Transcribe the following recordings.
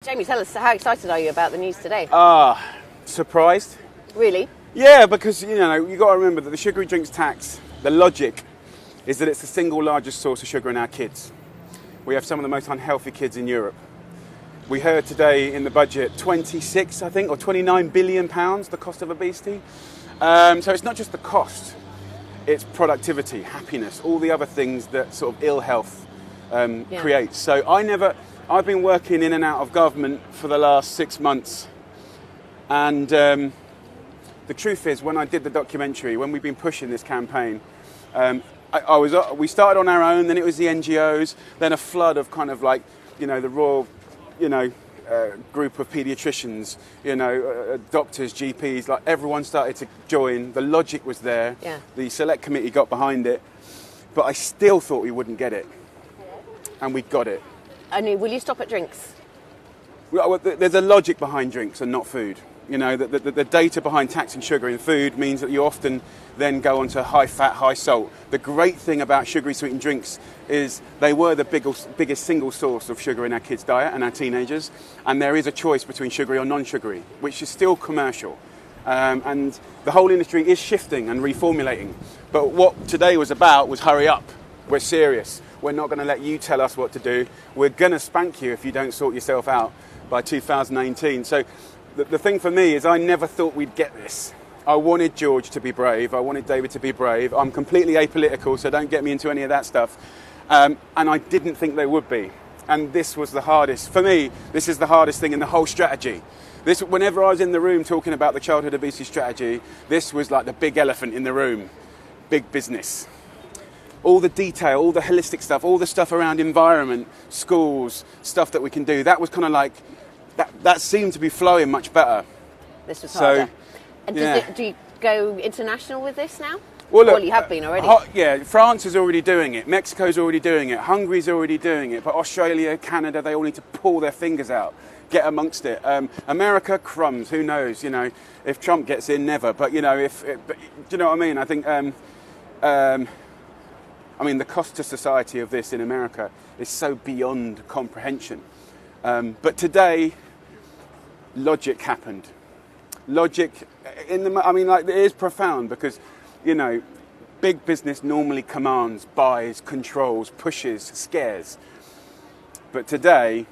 Jamie, tell us, how excited are you about the news today? Surprised. Really? Yeah, because you got to remember that the sugary drinks tax, the logic is that it's the single largest source of sugar in our kids. We have some of the most unhealthy kids in Europe. We heard today in the budget 26, I think, or 29 billion pounds, the cost of obesity. So it's not just the cost, it's productivity, happiness, all the other things that sort of ill health creates. So I've been working in and out of government for the last 6 months. And the truth is, when I did the documentary, when we've been pushing this campaign, we started on our own, then it was the NGOs, then a flood of kind of like, the royal, group of paediatricians, doctors, GPs, like everyone started to join. The logic was there. Yeah. The select committee got behind it. But I still thought we wouldn't get it. And we got it. I mean, will you stop at drinks? Well, there's a logic behind drinks and not food. The data behind taxing sugar in food means that you often then go onto high fat, high salt. The great thing about sugary sweetened drinks is they were the biggest single source of sugar in our kids' diet and our teenagers. And there is a choice between sugary or non-sugary, which is still commercial. And the whole industry is shifting and reformulating. But what today was about was hurry up. We're serious. We're not going to let you tell us what to do. We're going to spank you if you don't sort yourself out by 2018. So the thing for me is I never thought we'd get this. I wanted George to be brave. I wanted David to be brave. I'm completely apolitical, so don't get me into any of that stuff. And I didn't think they would be. And this was the hardest. For me, this is the hardest thing in the whole strategy. Whenever I was in the room talking about the childhood obesity strategy, this was like the big elephant in the room. Big business. All the detail, all the holistic stuff, all the stuff around environment, schools, stuff that we can do, that was kind of like, that seemed to be flowing much better. This was harder. And do you go international with this now? Well, you have been already. France is already doing it. Mexico's already doing it. Hungary's already doing it. But Australia, Canada, they all need to pull their fingers out, get amongst it. America, crumbs, who knows? If Trump gets in, never. But, do you know what I mean? I think... the cost to society of this in America is so beyond comprehension. But today, logic happened. Logic, it is profound because, big business normally commands, buys, controls, pushes, scares. But today,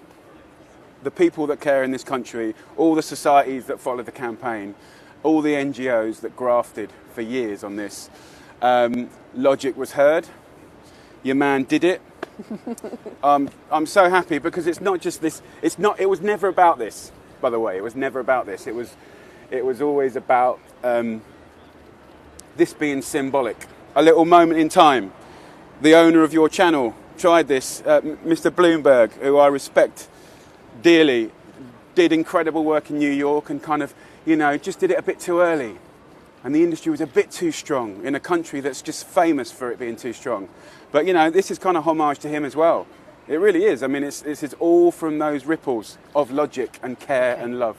the people that care in this country, all the societies that followed the campaign, all the NGOs that grafted for years on this, logic was heard. Your man did it. I'm so happy because it's not just this. It was never about this, by the way. It was never about this. It was always about this being symbolic. A little moment in time. The owner of your channel tried this, Mr. Bloomberg, who I respect dearly, did incredible work in New York and kind of, just did it a bit too early. And the industry was a bit too strong in a country that's just famous for it being too strong. But, this is kind of homage to him as well. It really is. It's all from those ripples of logic and care and love.